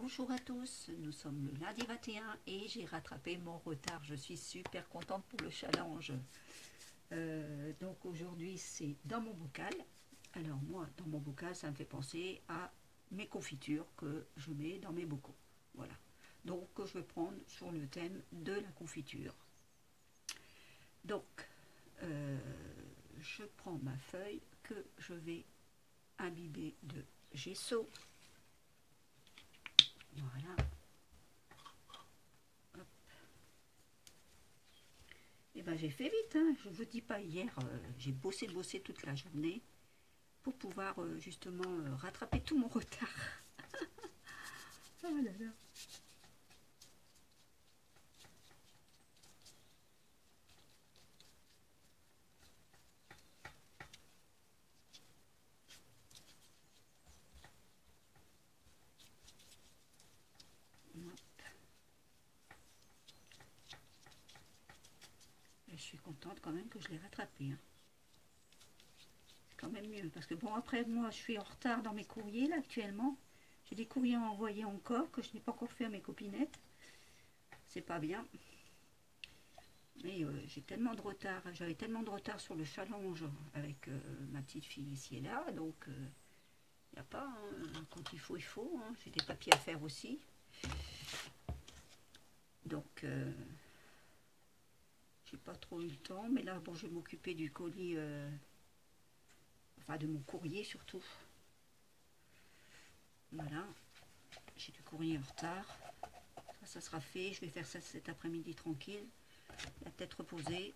Bonjour à tous, nous sommes le lundi 21 et j'ai rattrapé mon retard. Je suis super contente pour le challenge. Donc aujourd'hui c'est dans mon bocal. Alors moi, dans mon bocal, ça me fait penser à mes confitures que je mets dans mes bocaux. Voilà. Donc je vais prendre sur le thème de la confiture. Donc je prends ma feuille que je vais imbiber de gesso. Voilà. Et ben j'ai fait vite, hein. Je vous dis pas, hier j'ai bossé toute la journée pour pouvoir justement rattraper tout mon retard. Oh là là. Et je suis contente quand même que je l'ai rattrapé, hein. C'est quand même mieux parce que bon, après moi je suis en retard dans mes courriers là actuellement. J'ai des courriers à envoyer encore que je n'ai pas encore fait à mes copinettes. C'est pas bien. Mais j'ai tellement de retard, j'avais tellement de retard sur le challenge avec ma petite fille ici et là, donc il n'y a pas, hein, quand il faut, hein. J'ai des papiers à faire aussi. Donc j'ai pas trop eu le temps, mais là bon, je vais m'occuper du colis, enfin de mon courrier surtout. Voilà, j'ai du courrier en retard. Ça sera fait, je vais faire ça cet après-midi tranquille, la tête reposée.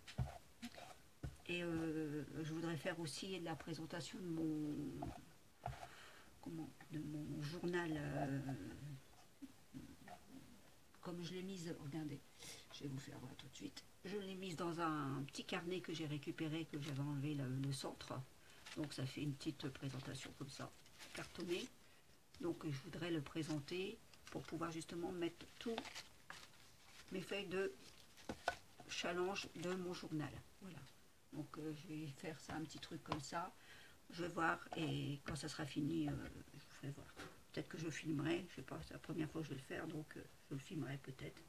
Et je voudrais faire aussi la présentation de mon journal, comme je l'ai mise, regardez, je vais vous faire voir tout de suite. Je l'ai mise dans un petit carnet que j'ai récupéré, que j'avais enlevé le centre. Donc ça fait une petite présentation comme ça, cartonnée. Donc je voudrais le présenter pour pouvoir justement mettre tous mes feuilles de challenge de mon journal. Voilà. Donc je vais faire ça, un petit truc comme ça. Je vais voir et quand ça sera fini, je vous ferai voir. Peut-être que je filmerai, je sais pas, c'est la première fois que je vais le faire, donc je le filmerai peut-être.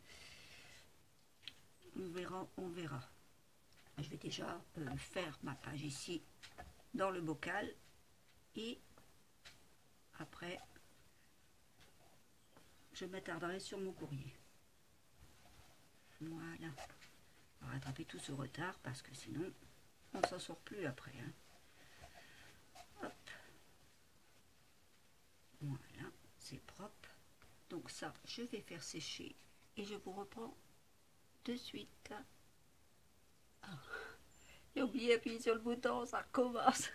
On verra, on verra. Je vais déjà faire ma page ici dans le bocal et après je m'attarderai sur mon courrier. Voilà. On va rattraper tout ce retard parce que sinon on ne s'en sort plus après, hein. Hop. Voilà, c'est propre. Donc ça, je vais faire sécher et je vous reprends de suite. Ah, j'ai oublié d'appuyer sur le bouton, ça recommence.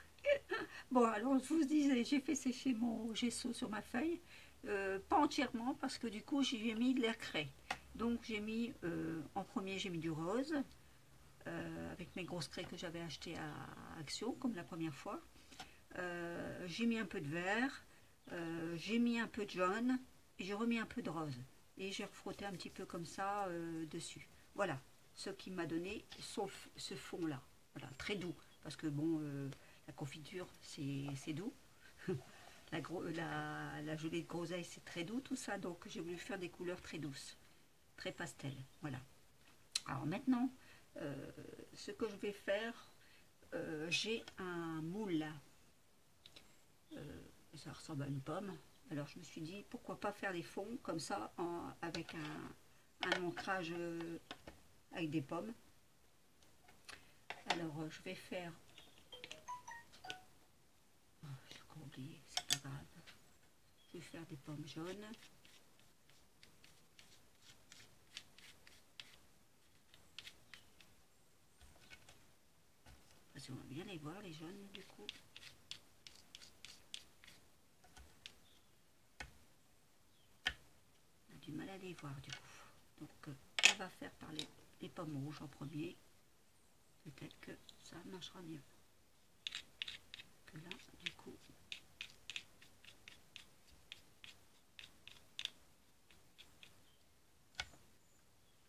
Bon, alors je vous disais, j'ai fait sécher mon gesso sur ma feuille, pas entièrement parce que du coup j'y ai mis de l'air craie. Donc j'ai mis, en premier j'ai mis du rose, avec mes grosses craies que j'avais achetées à Action, comme la première fois. J'ai mis un peu de vert, j'ai mis un peu de jaune, et j'ai remis un peu de rose. Et j'ai refrotté un petit peu comme ça dessus. Voilà, ce qui m'a donné ce fond-là. Voilà, très doux, parce que bon, la confiture, c'est doux. La gelée de groseille, c'est très doux tout ça, donc j'ai voulu faire des couleurs très douces, très pastel. Voilà. Alors maintenant, ce que je vais faire, j'ai un moule. Ça ressemble à une pomme. Alors je me suis dit, pourquoi pas faire des fonds comme ça, avec un ancrage avec des pommes. Alors je vais faire... Oh, j'ai encore oublié, c'est pas grave. Je vais faire des pommes jaunes. Parce qu'on va bien les voir, les jaunes, du coup. On a du mal à les voir, du coup. Donc on va faire par les pommes rouges en premier. Peut-être que ça marchera mieux que là, du coup.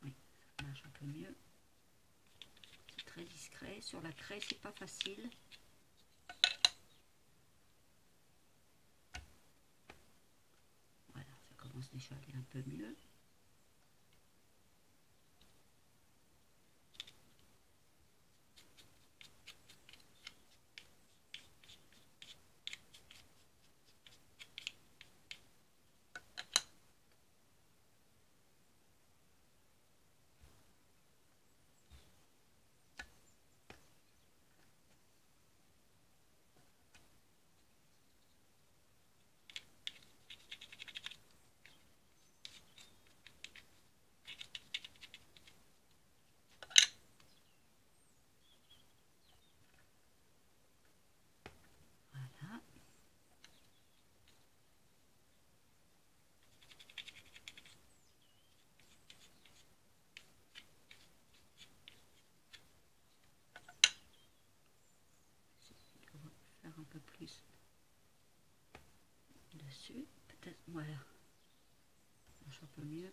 Oui, ça marche un peu mieux. C'est très discret. Sur la craie, c'est pas facile. Voilà, ça commence commence déjà à aller un peu mieux. Voilà. On va faire un peu plus dessus. Peut-être, voilà. Ça marche un peu mieux.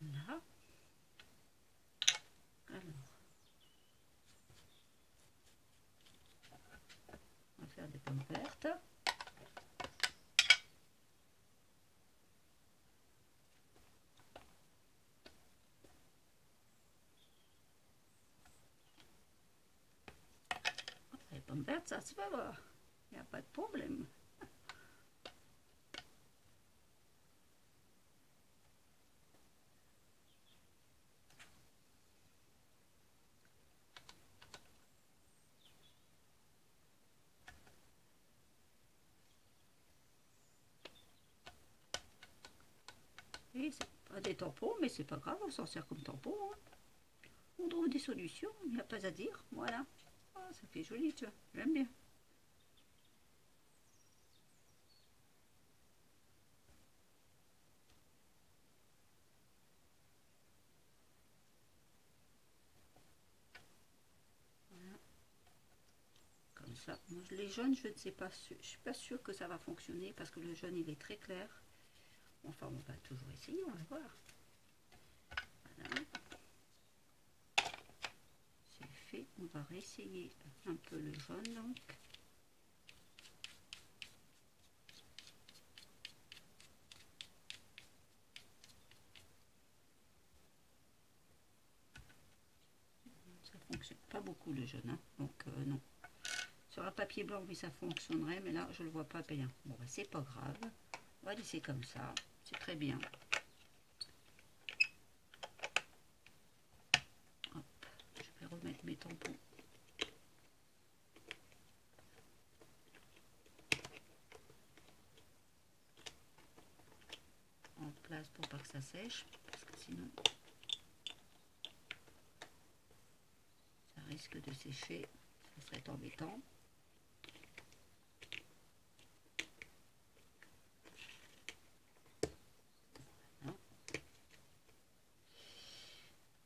Là. Alors, on va faire des pommes vertes. Les pommes vertes, ça se fait voir. Il n'y a pas de problème. Et c'est pas des tampons, mais c'est pas grave, on s'en sert comme tampon. Hein. On trouve des solutions, il n'y a pas à dire. Voilà. Ah, ça fait joli, tu vois. J'aime bien. Voilà. Comme ça. Moi, les jaunes, je ne sais pas. Je suis pas sûre que ça va fonctionner parce que le jaune, il est très clair. Enfin, on va toujours essayer, on va voir. Voilà. C'est fait. On va réessayer un peu le jaune, donc. Ça fonctionne pas beaucoup le jaune, hein. Donc non. Sur un papier blanc, oui, ça fonctionnerait, mais là, je le vois pas bien. Bon, bah, c'est pas grave. On va laisser comme ça. C'est très bien. Hop, je vais remettre mes tampons. En place pour pas que ça sèche, parce que sinon, ça risque de sécher. Ça serait embêtant.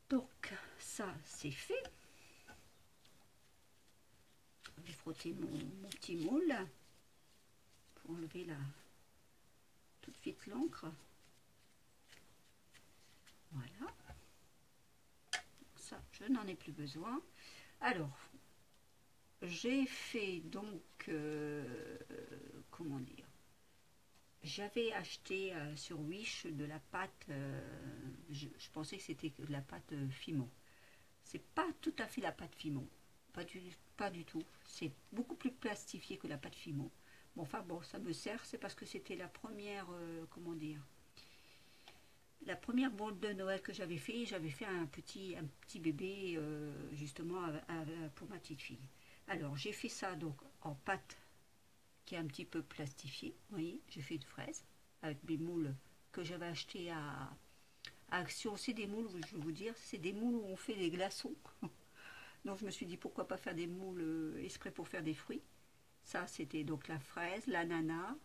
Donc, ça, c'est fait. Je vais frotter mon petit moule pour enlever tout de suite l'encre. Voilà. Ça, je n'en ai plus besoin. Alors, j'ai fait donc, comment dire, j'avais acheté sur Wish de la pâte, je pensais que c'était de la pâte Fimo. C'est pas tout à fait la pâte Fimo, pas du tout. C'est beaucoup plus plastifié que la pâte Fimo. Bon, enfin bon, ça me sert, c'est parce que c'était la première, comment dire, la première boule de Noël que j'avais fait un petit bébé justement pour ma petite fille. Alors j'ai fait ça donc en pâte qui est un petit peu plastifiée. Vous voyez, j'ai fait une fraise avec mes moules que j'avais acheté à Action. C'est des moules, je vais vous dire, c'est des moules où on fait des glaçons. Donc je me suis dit pourquoi pas faire des moules exprès pour faire des fruits. Ça c'était donc la fraise, l'ananas,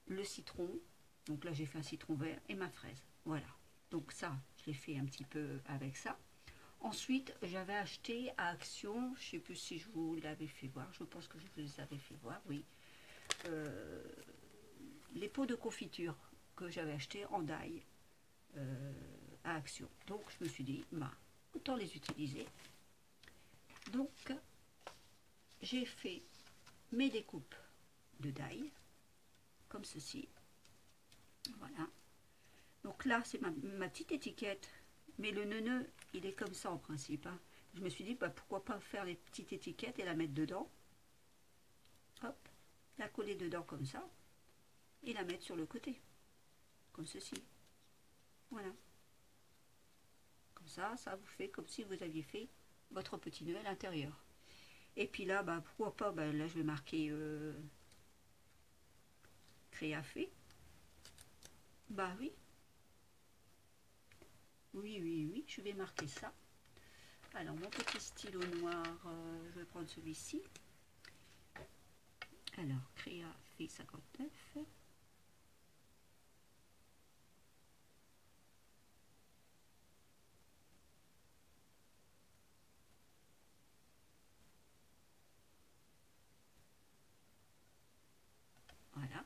le citron. Donc là j'ai fait un citron vert et ma fraise. Voilà. Donc ça, je l'ai fait un petit peu avec ça. Ensuite, j'avais acheté à Action, je ne sais plus si je vous l'avais fait voir, je pense que je vous les avais fait voir, oui. pots de confiture que j'avais acheté en die à Action. Donc je me suis dit, bah, autant les utiliser. Donc j'ai fait mes découpes de die, comme ceci. Voilà. Donc là, c'est ma petite étiquette, mais le nœud, il est comme ça en principe. Hein. Je me suis dit, bah, pourquoi pas faire les petites étiquettes et la mettre dedans. Hop, la coller dedans comme ça, et la mettre sur le côté, comme ceci. Voilà. Comme ça vous fait comme si vous aviez fait votre petit nœud à l'intérieur. Et puis là, bah, pourquoi pas, bah, là je vais marquer créafé. Bah oui. Oui, je vais marquer ça. Alors mon petit stylo noir, je vais prendre celui-ci. Alors, créafé 59. Voilà.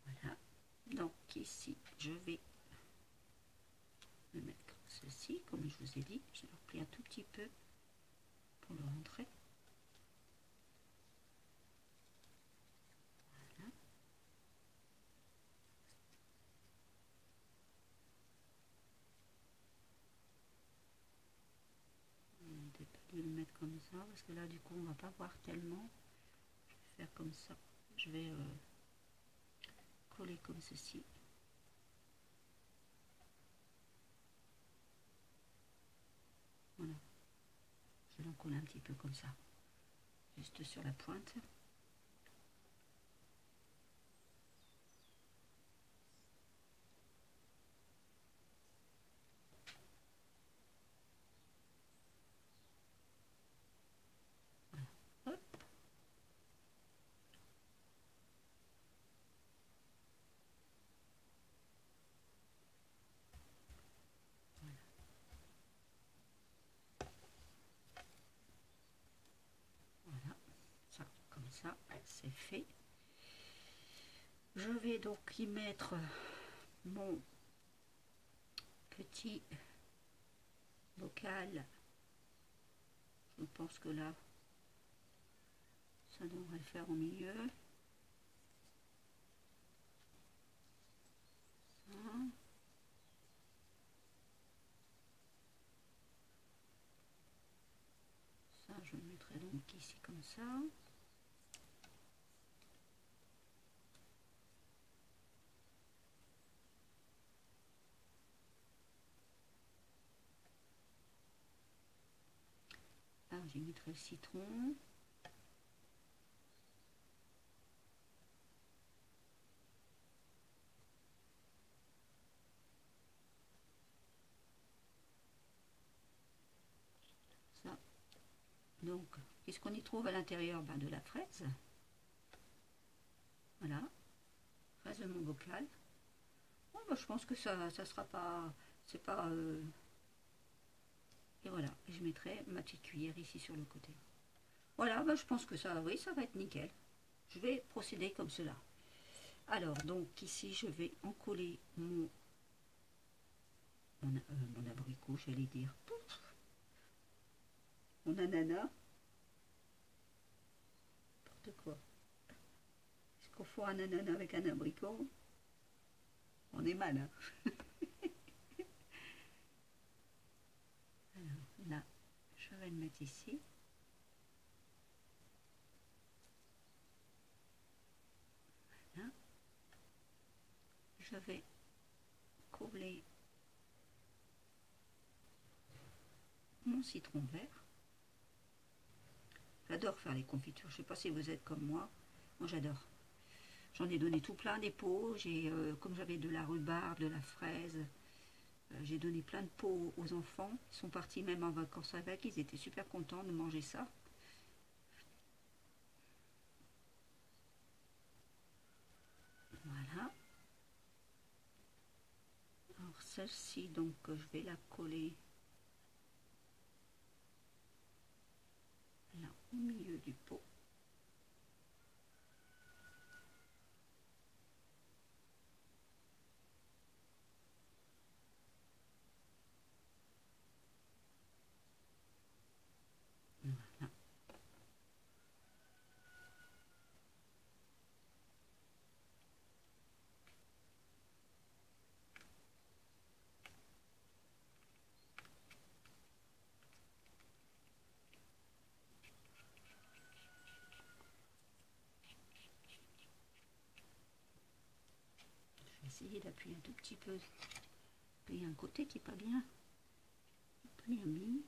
Voilà. Donc ici, je vais le mettre comme ceci, comme je vous ai dit. J'ai repris un tout petit peu pour le rentrer. Voilà. Je vais pas le mettre comme ça, parce que là, du coup, on va pas voir tellement. Je vais faire comme ça. Je vais coller comme ceci. Voilà. Je l'en colle un petit peu comme ça. Juste sur la pointe. Voilà. Hop. Voilà. Ça, comme ça, c'est fait. Je vais donc y mettre mon petit bocal. Je pense que là, ça devrait faire au milieu. Ça. Ça, je le mettrai donc ici comme ça. Là, j'y mettrai le citron. Ça. Donc, qu'est-ce qu'on y trouve à l'intérieur? Ben, de la fraise. Voilà. Fraise de mon bocal. Bon, ben, je pense que ça sera pas... C'est pas... Et voilà. Et je mettrai ma petite cuillère ici sur le côté. Voilà, ben, je pense que ça, oui, ça va être nickel. Je vais procéder comme cela. Alors, donc, ici, je vais encoller mon abricot, j'allais dire. Mon ananas. N'importe quoi. Est-ce qu'on fait un ananas avec un abricot? On est mal, hein. Alors, là, je vais le mettre ici. Voilà. Je vais coller mon citron vert. J'adore faire les confitures. Je ne sais pas si vous êtes comme moi. Moi, j'adore. J'en ai donné tout plein des pots. Comme j'avais de la rhubarbe, de la fraise, j'ai donné plein de pots aux enfants. Ils sont partis même en vacances avec. Ils étaient super contents de manger ça. Voilà. celle-ci, donc je vais la coller là au milieu du pot. Voilà. Je vais essayer d'appuyer un tout petit peu. Il y a un côté qui n'est pas bien mis.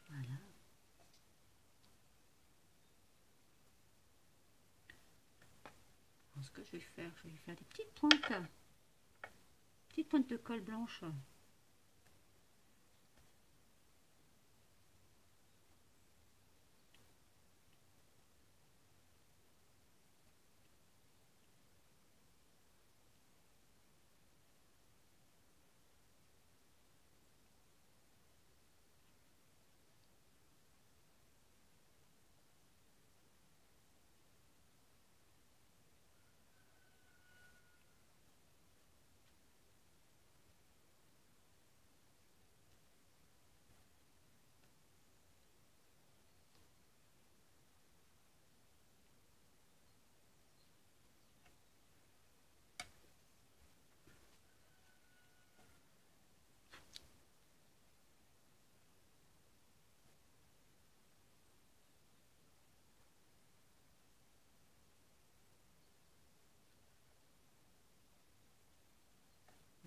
Voilà. Alors, ce que je vais faire des petites pointes de colle blanche.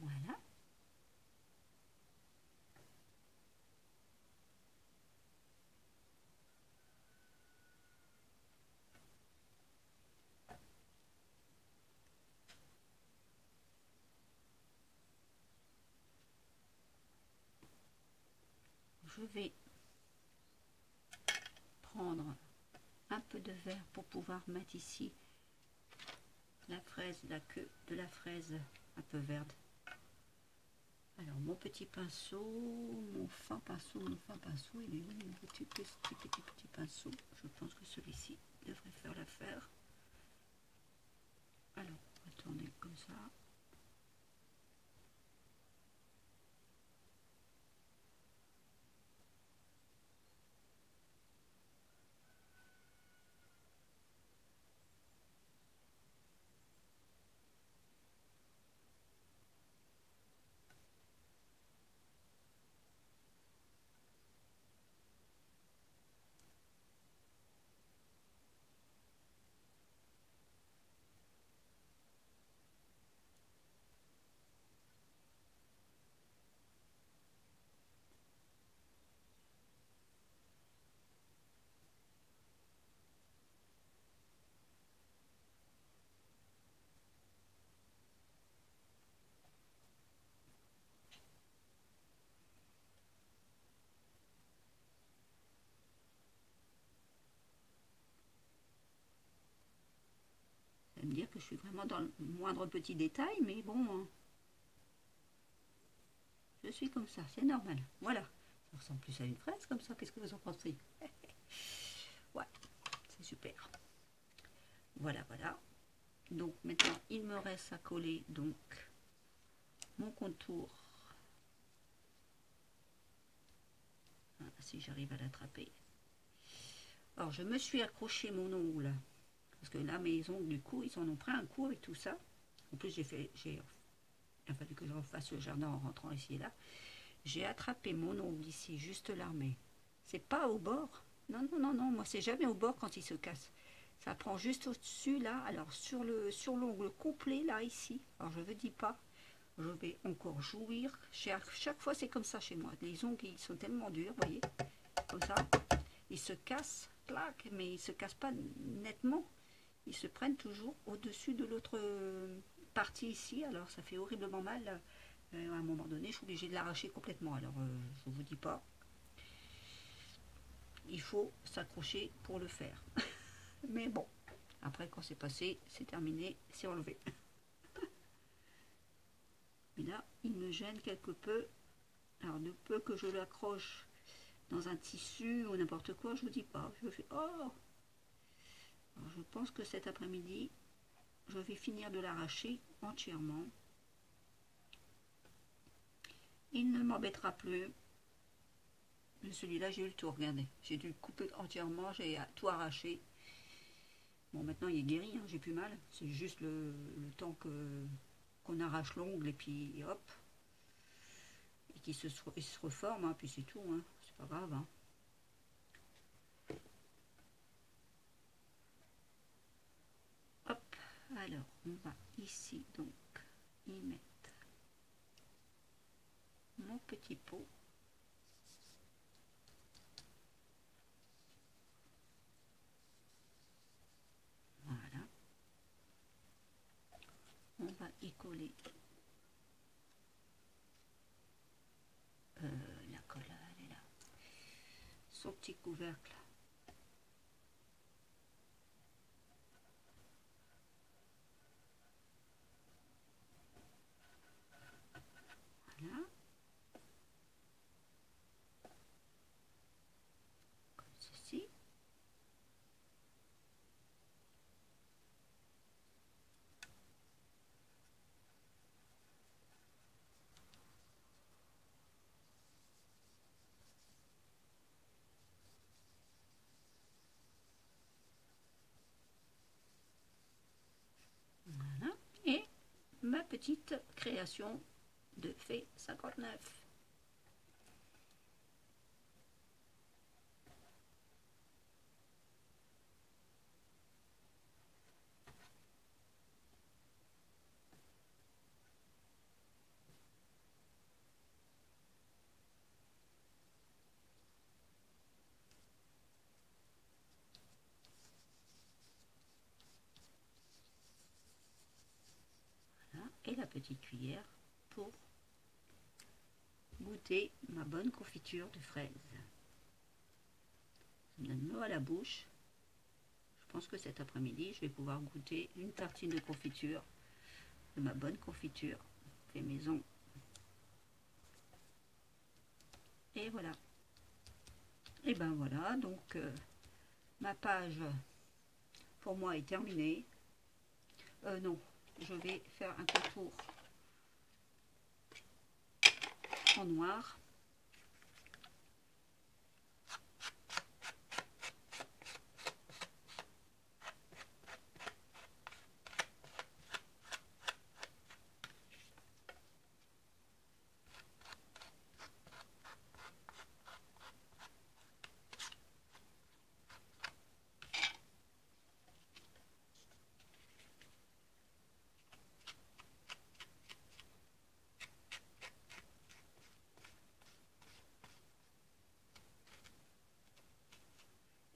Voilà. Je vais prendre un peu de verre pour pouvoir mettre ici la fraise, la queue de la fraise un peu verte. Alors mon petit pinceau, mon fin pinceau, il est où mon petit pinceau? Je pense que celui-ci devrait faire l'affaire. Alors on va tourner comme ça. Ça veut me dire que je suis vraiment dans le moindre petit détail, mais bon, hein. Je suis comme ça, c'est normal. Voilà, ça ressemble plus à une fraise comme ça, qu'est-ce que vous en pensez? Ouais, c'est super. Voilà, voilà. Donc maintenant, il me reste à coller donc mon contour. Voilà, si j'arrive à l'attraper. Alors, je me suis accroché mon ongle. Parce que là, mes ongles, du coup, ils en ont pris un coup avec tout ça. En plus, il a fallu que je refasse le jardin en rentrant ici et là. J'ai attrapé mon ongle ici, juste là, mais c'est pas au bord. Non, non, non, non, moi, c'est jamais au bord quand il se casse. Ça prend juste au-dessus, là. Alors, sur l'ongle complet, là, ici. Alors, je ne dis pas. Je vais encore jouir. Chaque fois, c'est comme ça chez moi. Les ongles, ils sont tellement durs, vous voyez. Comme ça. Ils se cassent, clac, mais ils ne se cassent pas nettement. Ils se prennent toujours au-dessus de l'autre partie ici. Alors, ça fait horriblement mal. À un moment donné, je suis obligée de l'arracher complètement. Alors, je ne vous dis pas. il faut s'accrocher pour le faire. Mais bon, après quand c'est passé, c'est terminé, c'est enlevé. Mais là, il me gêne quelque peu. Alors, de peu que je l'accroche dans un tissu ou n'importe quoi, je vous dis pas. Je fais, oh. Alors, je pense que cet après-midi, je vais finir de l'arracher entièrement. Il ne m'embêtera plus. Celui-là, j'ai eu le tour, regardez. J'ai dû le couper entièrement, j'ai tout arraché. Bon, maintenant, il est guéri, hein, j'ai plus mal. C'est juste le temps qu'on arrache l'ongle et puis hop. Et qu'il se reforme, hein, puis c'est tout, hein, c'est pas grave. Hein. Hop, alors, on va ici, donc, y mettre mon petit pot. Voilà. On va y coller la colle, elle est là. Son petit couvercle. Voilà. Comme ceci. Voilà. Et ma petite création de Fée 59. Voilà. Et la petite cuillère pour goûter ma bonne confiture de fraises. Ça me donne l'eau à la bouche. Je pense que cet après-midi, je vais pouvoir goûter une tartine de confiture, de ma bonne confiture fait maison. Et voilà. Et ben voilà, donc ma page pour moi est terminée. Non, je vais faire un contour en noir.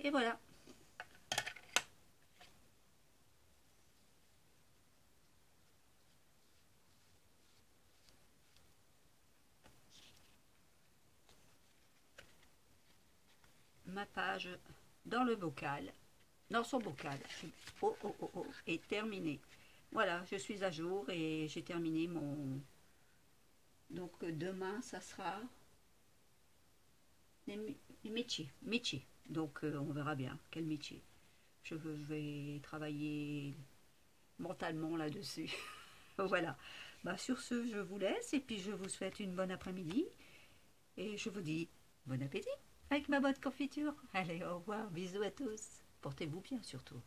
Et voilà. Ma page dans le bocal, dans son bocal, est terminée. Voilà, je suis à jour et j'ai terminé mon... Donc demain, ça sera les métiers. Donc on verra bien quel métier. Je vais travailler mentalement là-dessus. Voilà. Bah, sur ce, je vous laisse et puis je vous souhaite une bonne après-midi. Et je vous dis bon appétit avec ma bonne confiture. Allez, au revoir, bisous à tous. Portez-vous bien surtout.